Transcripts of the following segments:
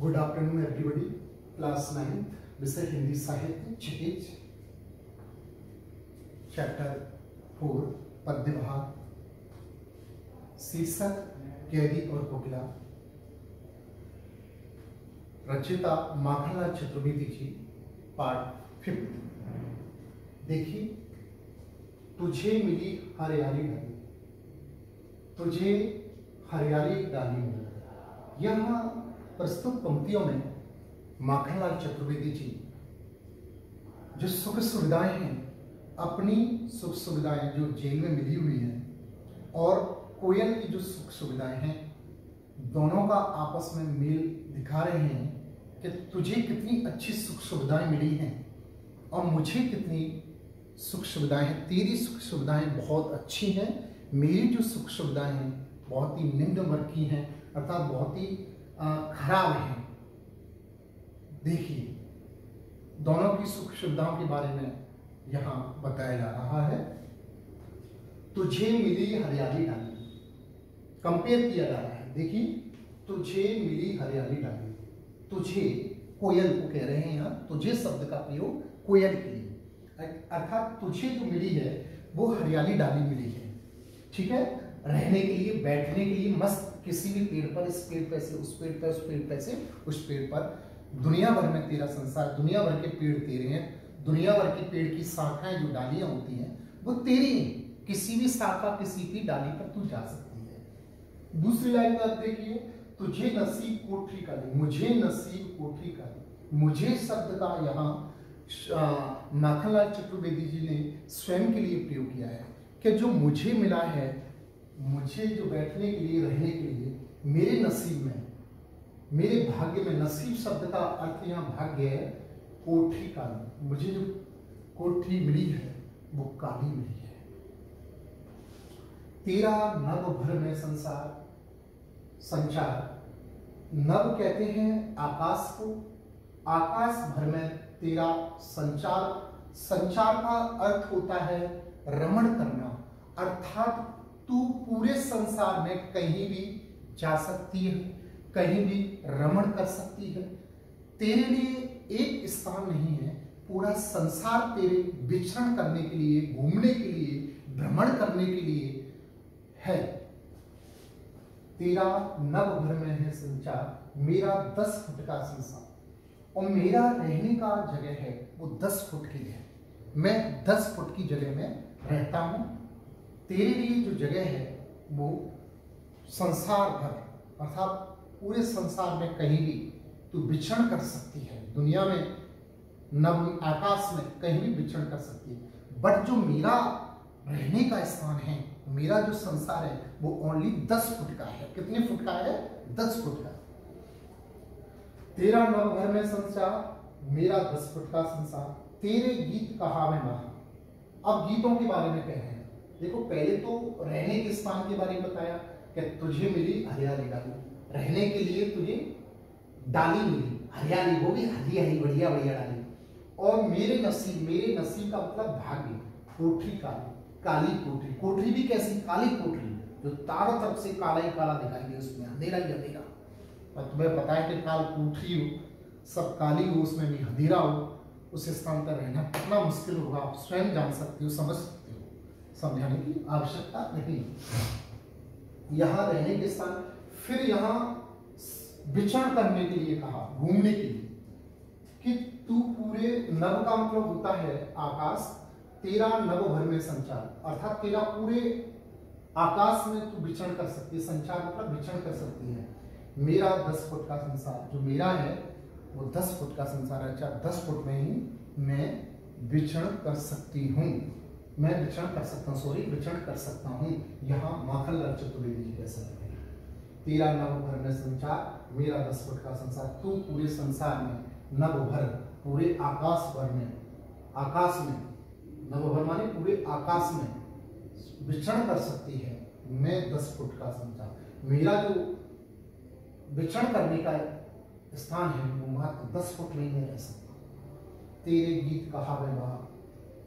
Good afternoon everybody. Class 9 विषय हिंदी साहित्य क्षितिज, chapter 4 पद्य भाग, शीर्षक कैदी और कोकिला, रचयिता माखनलाल चतुर्वेदी जी, पार्ट 5। देखिए, तुझे मिली हरियाली डाली, तुझे हरियाली डाली मिली। यहाँ प्रस्तुत पंक्तियों में माखनलाल चतुर्वेदी जी जो सुख सुविधाएं हैं, अपनी सुख सुविधाएं जो जेल में मिली हुई हैं और कोयल की जो सुख सुविधाएं हैं, दोनों का आपस में मेल दिखा रहे हैं कि तुझे कितनी अच्छी सुख सुविधाएं मिली हैं और मुझे कितनी सुख सुविधाएं हैं। तेरी सुख सुविधाएं बहुत अच्छी हैं, मेरी जो सुख सुविधाएं हैं बहुत ही निम्न वर्ग की हैं, अर्थात बहुत ही खराब हैं। देखिए, दोनों की सुख सुविधाओं के बारे में यहाँ बताया जा रहा है। तुझे मिली हरियाली डाली, कंपेयर किया जा रहा है। देखिए, तुझे मिली हरियाली डाली, तुझे कोयल को कह रहे हैं यहाँ, तुझे शब्द का प्रयोग कोयल के लिए, अर्थात तुझे जो मिली है वो हरियाली डाली मिली है। ठीक है, रहने के लिए, बैठने के लिए मस्त, किसी भी पेड़ पर, इस पेड़ पे से उस पेड़ पर, उस पेड़ पे से उस पेड़ पर, दुनिया भर में तेरा संसार, दुनिया भर के पेड़ तेरे हैं, दुनिया भर के पेड़ की शाखाएं जो डालियां होती हैं वो तेरी हैं, किसी भी शाखा, किसी भी डाली पर तू जा सकती है। दूसरी लाइन का देखिए, तुझे नसीब कोठरी का दी, मुझे नसीब कोठरी का दी। मुझे शब्द का यहाँ माखनलाल चतुर्वेदी जी ने स्वयं के लिए प्रयोग किया है कि जो मुझे मिला है, मुझे जो बैठने के लिए, रहने के लिए, मेरे नसीब में, मेरे भाग्य में, नसीब शब्द का अर्थ यहाँ भाग्य है, कोठरी काली, मुझे जो कोठरी मिली है वो काली मिली है। तेरा नभ भर में संचार, नभ कहते हैं आकाश को, आकाश भर में तेरा संचार, संचार का अर्थ होता है रमण करना, अर्थात तू पूरे संसार में कहीं भी जा सकती है, कहीं भी रमण कर सकती है। तेरे लिए एक स्थान नहीं है, पूरा संसार तेरे विचरण करने के लिए, घूमने के लिए, भ्रमण करने के लिए है। तेरा नभ भर में है संचार, मेरा 10 फुट का संसार, और मेरा रहने का जगह है वो 10 फुट की है। मैं 10 फुट की जगह में रहता हूं। तेरे लिए जो जगह है वो संसार भर, अर्थात पूरे संसार में कहीं भी तू विचरण कर सकती है, दुनिया में, नव आकाश में कहीं भी विचरण कर सकती है। बट जो मेरा रहने का स्थान है, मेरा जो संसार है वो ओनली 10 फुट का है। कितने फुट का है? 10 फुट का। तेरा नभ भर में संसार, मेरा 10 फुट का संसार, तेरे गीत कहा मैं महा। अब गीतों के बारे में कह रहे हैं। देखो, पहले तो रहने के स्थान के बारे में बताया कि तुझे मिली हरियाली डाली, रहने के लिए तुझे डाली मिली, हरियाली, वो भी हरी हरी बढ़िया बढ़िया डाली। और मेरे नसीब, मेरे नसीब का मतलब भाग्य, कोठरी काली, काली कोठरी, कोठरी भी कैसी? काली कोठरी, जो चारों तरफ से काला ही काला दिखाई दे, उसमें अंधेरा ही अंधेरा। और तुम्हें पता है कि काल कोठरी हो, सब काली हो, उसमें भी अंधेरा हो, उस स्थान पर रहना कितना मुश्किल होगा, आप स्वयं जान सकते हो, समझ सकते हो, समझाने की आवश्यकता नहीं। यहाँ रहने के स्थान, फिर यहाँ विचरण करने के लिए कहा, घूमने के लिए, कि तू पूरे, नभ का मतलब होता है आकाश, तेरा नभ भर में संचार, अर्थात तेरा पूरे आकाश में तू विचरण कर सकती है, संचार मतलब विचरण कर सकती है। मेरा 10 फुट का संसार, जो मेरा है वो 10 फुट का संसार है, 10 फुट में ही मैं विचरण कर सकती हूँ, मैं विचरण कर सकता हूँ, सॉरी, विचरण कर सकता हूँ। यहाँ माखनलाल चतुर्वेदी जी कैसा लगे, तेरा नभ भर में संचार, मेरा 10 फुट का संसार, तू पूरे संसार में, नभ भर, पूरे आकाश भर में, आकाश में, नभ भर माने पूरे आकाश में विचरण कर सकती है। मैं 10 फुट का संचार, मेरा जो विचरण करने का स्थान है वो मात्र 10 फुट में मैं रह सकता हूँ। तेरे गीत कहा मैं वहा,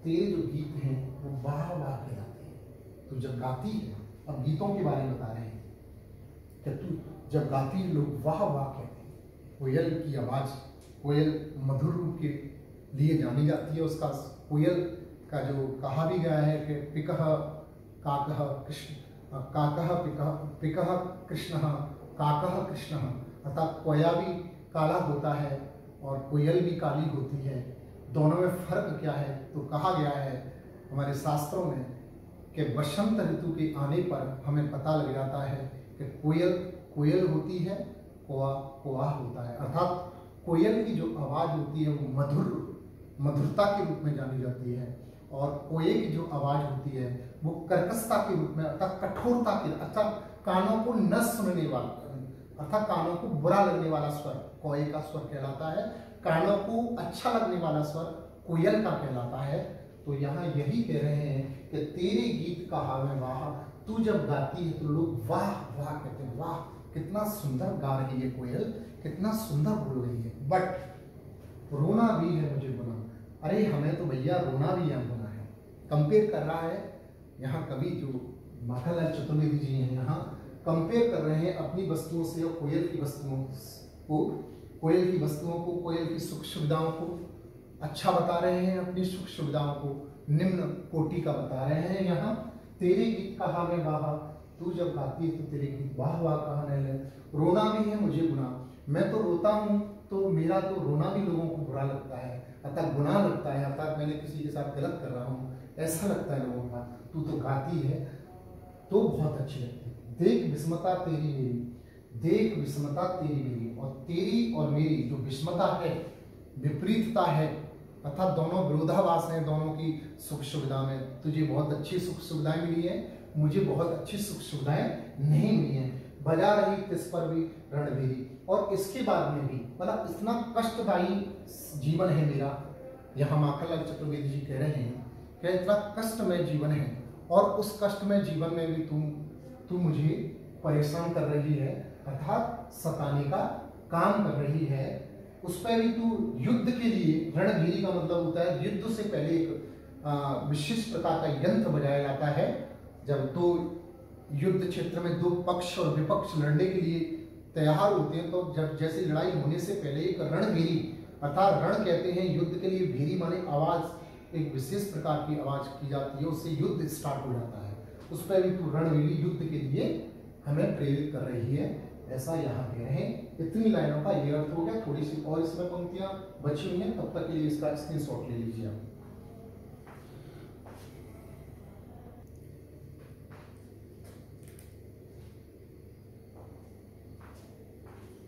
तेरे जो गीत हैं वो वाह वाह के गाते हैं, तो जब गाती है, अब गीतों के बारे में बता रहे हैं कि तू जब गाती है लोग वाह वाह कहते हैं, कोयल की आवाज़, कोयल मधुर रूप के लिए जानी जाती है। उसका कोयल का जो कहा भी गया है कि पिकः काकः कृष्ण, काकः पिकः कृष्णः, काकः कृष्णः, अर्थात कोया भी काला होता है और कोयल भी काली होती है। दोनों में फर्क क्या है? तो कहा गया है हमारे शास्त्रों में कि बसंत ऋतु के आने पर हमें पता लग जाता है कि कोयल कोयल होती है, कौवा कौवा होता है। अर्थात कोयल की जो आवाज़ होती है वो मधुरता के रूप में जानी जाती है और कोये की जो आवाज़ होती है वो कर्कशता के रूप में, अर्थात कठोरता के, अर्थात कानों को न सुनने वाला, अर्थात कानों को बुरा लगने वाला स्वर कोये का स्वर कहलाता है। कानों को अच्छा लगने वाला स्वर कोयल का कहलाता है। तो यहाँ यही कह रहे हैं कि तेरे गीत कहावे वाह, तू जब गाती है तो लोग वाह वाह कहते हैं, वाह कितना सुंदर गा रही है कोयल, कितना सुंदर बोल रही है। बट रोना भी है मुझे गुना, अरे हमें तो भैया रोना भी है गुना है। कंपेयर कर रहा है यहाँ कवि जो माखनलाल चतुर्वेदी जी हैं, यहाँ कंपेयर कर रहे हैं अपनी वस्तुओं से और कोयल की वस्तुओं को, कोयल की वस्तुओं को, कोयल की सुख सुविधाओं को अच्छा बता रहे हैं, अपनी सुख सुविधाओं को निम्न कोटि का बता रहे हैं। यहाँ तेरे गीत कहा मैं वाह, तू जब गाती है तो तेरे गीत वाह वाह कहा नहीं। रोना भी है मुझे गुना, मैं तो रोता हूँ तो मेरा तो रोना भी लोगों को बुरा लगता है, अर्थात गुनाह लगता है, अर्थात मैंने किसी के साथ गलत कर रहा हूँ ऐसा लगता है लोगों का। तू तो गाती है तो बहुत अच्छी लगती है। देख विस्मता तेरी मेरी, देख विस्मता तेरी मेरी, और तेरी और मेरी जो विस्मता है, विपरीतता है, अर्थात दोनों विरोधाभास हैं दोनों की सुख सुविधा में। तुझे बहुत अच्छी सुख सुविधाएं मिली है, मुझे बहुत अच्छी सुख सुविधाएं नहीं मिली हैं। बजा रही तिस पर भी रणभेरी, और इसके बाद में भी मतलब इतना कष्टदायी जीवन है मेरा। यहाँ माखनलाल चतुर्वेदी जी कह रहे हैं कि इतना कष्टमय जीवन है और उस कष्टमय जीवन में भी तू मुझे परेशान कर रही है, अर्थात सताने का काम कर रही है। उस पर भी तू युद्ध के लिए, रणभेरी का मतलब होता है युद्ध से पहले एक विशिष्ट प्रकार का यंत्र बजाया जाता है। जब दो युद्ध क्षेत्र में दो पक्ष और विपक्ष लड़ने के लिए तैयार होते हैं, तो जब जैसे लड़ाई होने से पहले एक रणभेरी, अर्थात रण कहते हैं युद्ध के लिए, भेरी माने आवाज, एक विशेष प्रकार की आवाज की जाती है, उससे युद्ध स्टार्ट हो जाता है। उस पर भी तू रणभेरी युद्ध के लिए हमें प्रेरित कर रही है, ऐसा यहाँ कह रहे हैं। इतनी लाइनों का ये अर्थ हो गया। थोड़ी सी और इसमें पंक्तियां बची हुई हैं, तब तक के लिए इसका स्क्रीनशॉट ले लीजिए आप।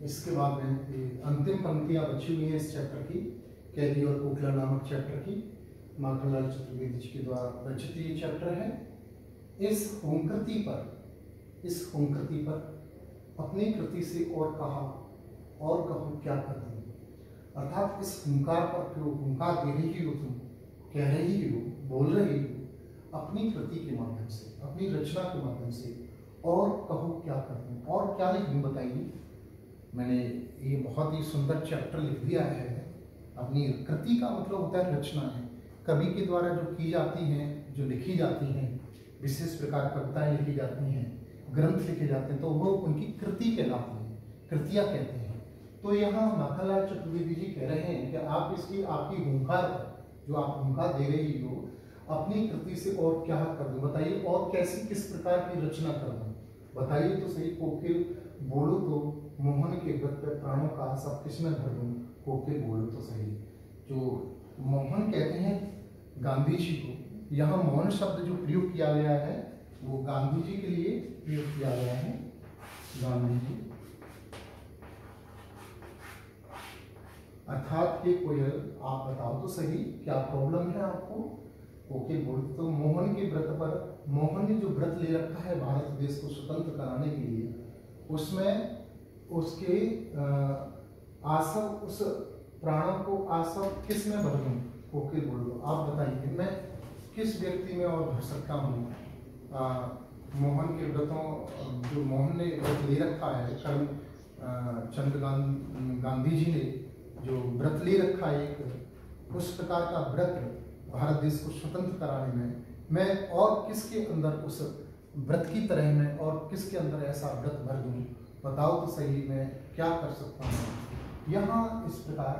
इसके बाद में अंतिम पंक्तियां बची हुई हैं इस चैप्टर की, कैदी और कोकिला नामक चैप्टर की। माखनलाल चतुर्वेदी जी के द्वारा रचित ये चैप्टर है। इस होमकृति पर अपनी कृति से और कहा, और कहो क्या कर दूं, अर्थात इस हुंकार पर जो हुंकार दे रही हो, तुम कह रही हो, बोल रही हो अपनी कृति के माध्यम से, अपनी रचना के माध्यम से, और कहो क्या कर दूं, और क्या लिख दूं बताइए। मैंने ये बहुत ही सुंदर चैप्टर लिख दिया है। अपनी कृति का मतलब होता है रचना है, कवि के द्वारा जो की जाती हैं, जो लिखी जाती हैं, विशेष प्रकार कविताएं लिखी जाती हैं, ग्रंथ लिखे जाते हैं, तो वो उनकी कृति कहलाती है, कृतियां कहते हैं। तो यहाँ माखनलाल चतुर्वेदी जी कह रहे हैं कि आप इसकी, आपकी हुंकार पर जो आप हुंकार दे रही हो, अपनी कृति से और क्या कर दूं बताइए, और कैसी किस प्रकार की रचना कर दूं बताइए तो सही। कोकिल बोलो तो मोहन के व्रत पे प्राणों का सब किसमें भर दूं, कोकिल बोलो तो सही। जो मोहन कहते हैं गांधी जी को, यहाँ मोहन शब्द जो प्रयोग किया गया है वो गांधी जी के लिए प्रयोग किया गया है। गांधी जी अर्थात के कोयल, आप बताओ तो सही क्या प्रॉब्लम है आपको। कोकिल बोलते तो मोहन के व्रत पर, मोहन ने जो व्रत ले रखा है भारत देश को स्वतंत्र कराने के लिए, उसमें उसके आसव, उस प्राणों को आसव किस में भर दूं, कोकिल बोलो आप बताइए मैं किस व्यक्ति में और भर सकता हूँ। मोहन के व्रतों, जो मोहन ने व्रत ले रखा है, चंद गांधी जी ने जो व्रत ले रखा है, एक उस प्रकार का व्रत भारत देश को स्वतंत्र कराने में, मैं और किसके अंदर उस व्रत की तरह में और किसके अंदर ऐसा व्रत भर दूं बताओ तो सही, मैं क्या कर सकता हूँ। यहाँ इस प्रकार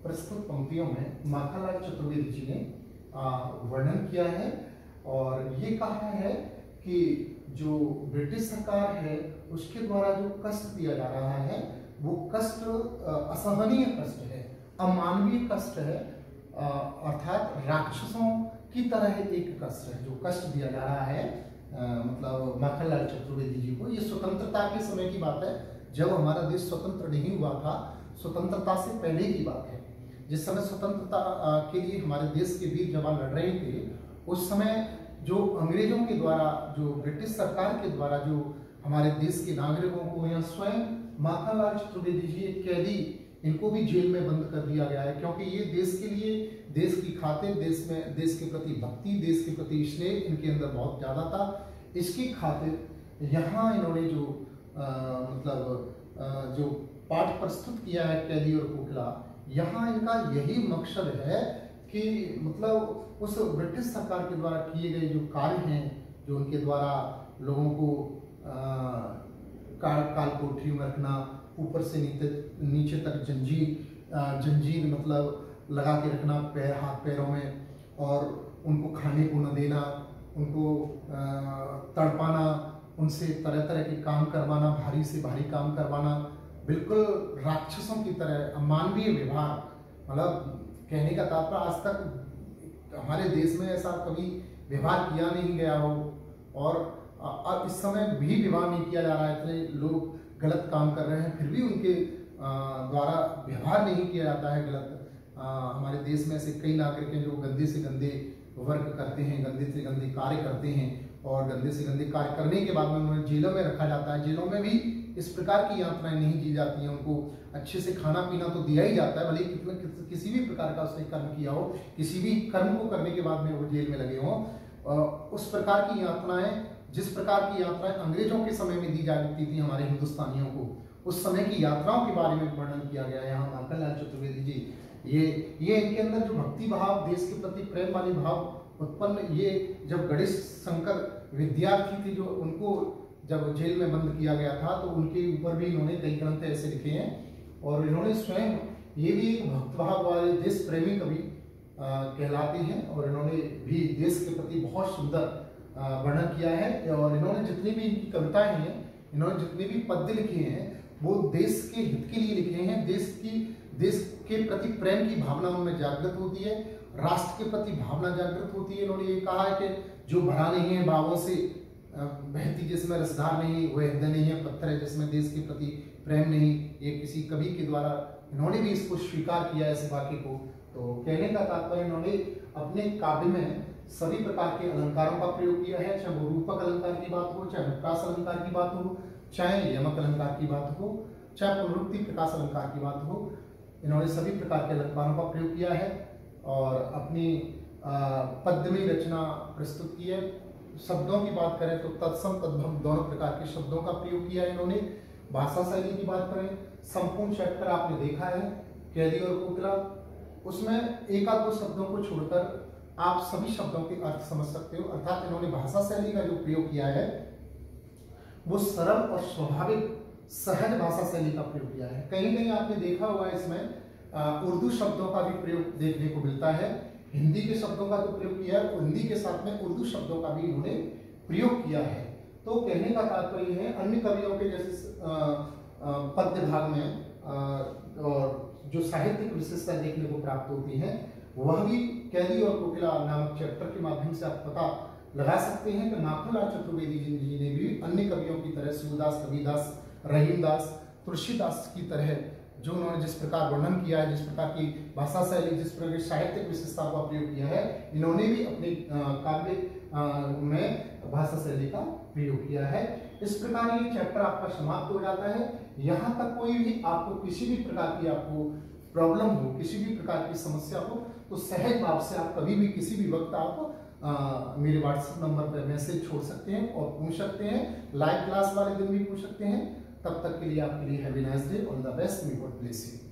प्रस्तुत पंक्तियों में माखनलाल चतुर्वेदी जी ने वर्णन किया है और ये कहा है कि जो ब्रिटिश सरकार है उसके द्वारा जो कष्ट दिया जा रहा है वो कष्ट असहनीय कष्ट है, अमानवीय कष्ट है, अर्थात राक्षसों की तरह एक कष्ट है जो कष्ट दिया जा रहा है मतलब माखनलाल चतुर्वेदी जी को। ये स्वतंत्रता के समय की बात है, जब हमारा देश स्वतंत्र नहीं हुआ था, स्वतंत्रता से पहले की बात है। जिस समय स्वतंत्रता के लिए हमारे देश के वीर जवान लड़ रहे थे, उस समय जो अंग्रेजों के द्वारा, जो ब्रिटिश सरकार के द्वारा जो हमारे देश के नागरिकों को या स्वयं माखनलाल चतुर्वेदी जी एक कैदी, इनको भी जेल में बंद कर दिया गया है, क्योंकि ये देश के लिए, देश की खातिर, देश के प्रति भक्ति, देश के प्रति स्नेह इनके अंदर बहुत ज्यादा था। इसकी खातिर यहाँ इन्होंने जो जो पाठ प्रस्तुत किया है कैदी और कोकिला, यहाँ इनका यही मकसद है कि मतलब उस ब्रिटिश सरकार के द्वारा किए गए जो कार्य हैं, जो उनके द्वारा लोगों को काल कोठरी में रखना, ऊपर से नीचे तक जंजीर मतलब लगा के रखना हाथ पैरों में, और उनको खाने को न देना, उनको तड़पाना, उनसे तरह तरह के काम करवाना, भारी से भारी काम करवाना, बिल्कुल राक्षसों की तरह अमानवीय व्यवहार। मतलब कहने का तात्पर्य आज तक हमारे देश में ऐसा कभी व्यवहार किया नहीं गया हो, और अब इस समय भी व्यवहार नहीं किया जा रहा है। इतने लोग गलत काम कर रहे हैं, फिर भी उनके द्वारा व्यवहार नहीं किया जाता है गलत। हमारे देश में ऐसे कई नागरिक हैं जो गंदे से गंदे वर्क करते हैं, गंदे से गंदे कार्य करते हैं, और गंदे से गंदे कार्य करने के बाद में उन्हें जेलों में रखा जाता है। जेलों में भी इस प्रकार की यातनाएं नहीं दी जाती हैं, उनको अच्छे से खाना पीना तो दिया ही जाता है, भले कितना किसी भी प्रकार का उसने कर्म किया हो, किसी भी कर्म को करने के बाद में वो जेल में लगे हों। उस प्रकार की यातनाएं, जिस प्रकार की यात्राएं अंग्रेजों के समय में दी जाती थी हमारे हिंदुस्तानियों को, उस समय की यात्राओं के बारे में वर्णन किया गया है यहाँ माखनलाल चतुर्वेदी जी। ये इनके अंदर जो भक्ति भाव, देश के प्रति प्रेम वाली भाव उत्पन्न, ये जब गणेश शंकर विद्यार्थी थे जो उनको जब जेल में बंद किया गया था, तो उनके ऊपर भी इन्होंने कई ग्रंथ ऐसे लिखे हैं, और इन्होंने स्वयं ये भी एक भक्तभाव वाले देश प्रेमी कवि कहलाते हैं, और इन्होंने भी देश के प्रति बहुत सुंदर वर्णन किया है। और इन्होंने जितनी भी इनकी कविताएं हैं, इन्होंने जितने भी पद्य लिखे हैं, वो देश के हित के लिए लिखे हैं। देश के प्रति प्रेम की भावना उनमें जागृत होती है, राष्ट्र के प्रति भावना जागृत होती है। इन्होंने ये कहा है कि जो भरा नहीं है भावों से बहती, जिसमें रसधार नहीं, वह हृदय नहीं है पत्थर है, जिसमें देश के प्रति प्रेम नहीं। ये किसी कवि के द्वारा इन्होंने भी इसको स्वीकार किया है, इस वाक्य को। तो कहने का तात्पर्य, इन्होंने अपने काव्य में सभी प्रकार के अलंकारों का प्रयोग किया है, चाहे वो रूपक अलंकार की बात हो, चाहे प्रकाश अलंकार की बात हो, चाहे यमक अलंकार की बात हो, चाहे पुनरुक्ति प्रकाश अलंकार की बात हो। इन्होंने सभी प्रकार के अलंकारों का प्रयोग किया है और अपनी पद्यमयी रचना प्रस्तुत की है। शब्दों की बात करें तो तत्सम तद्भव दोनों प्रकार के शब्दों का प्रयोग किया है इन्होंने। भाषा शैली की बात करें, संपूर्ण चैप्टर आपने देखा है कैदी और कोकिला, उसमें एक आध दो शब्दों को छोड़कर आप सभी शब्दों के अर्थ समझ सकते हो। अर्थात इन्होंने भाषा शैली का जो प्रयोग किया है वो सरल और स्वाभाविक सहज भाषा शैली का प्रयोग किया है। कहीं कहीं आपने देखा होगा इसमें उर्दू शब्दों का भी प्रयोग देखने को मिलता है, हिंदी के शब्दों का जो प्रयोग किया है, हिंदी के साथ में उर्दू शब्दों का भी इन्होंने प्रयोग किया है। तो कहने का तात्पर्य है, अन्य कवियों के जैसे पद्य भाग में और जो साहित्यिक विशेषता देखने को प्राप्त होती है, वह भी कैदी और कोकिला नामक चैप्टर के माध्यम से आप पता लगा सकते हैं कि माखनलाल चतुर्वेदी जी ने भी अन्य कवियों की तरह सूरदास, कबीरदास, रहीमदास, तुलसीदास की तरह जो उन्होंने जिस प्रकार वर्णन किया है, जिस प्रकार की भाषा शैली, जिस प्रकार की साहित्यिक विशेषता का प्रयोग किया है, इन्होंने भी अपने काव्य में भाषा शैली का प्रयोग किया है। इस प्रकार ये चैप्टर आपका समाप्त हो जाता है। यहाँ तक कोई भी आपको किसी भी प्रकार की आपको प्रॉब्लम हो, किसी भी प्रकार की समस्या हो, तो सहज भाव से आप कभी भी किसी भी वक्त आप मेरे व्हाट्सएप नंबर पर मैसेज छोड़ सकते हैं और पूछ सकते हैं। लाइव क्लास वाले दिन भी पूछ सकते हैं। तब तक के लिए आपके लिए have a nice day, all the best, may God bless you.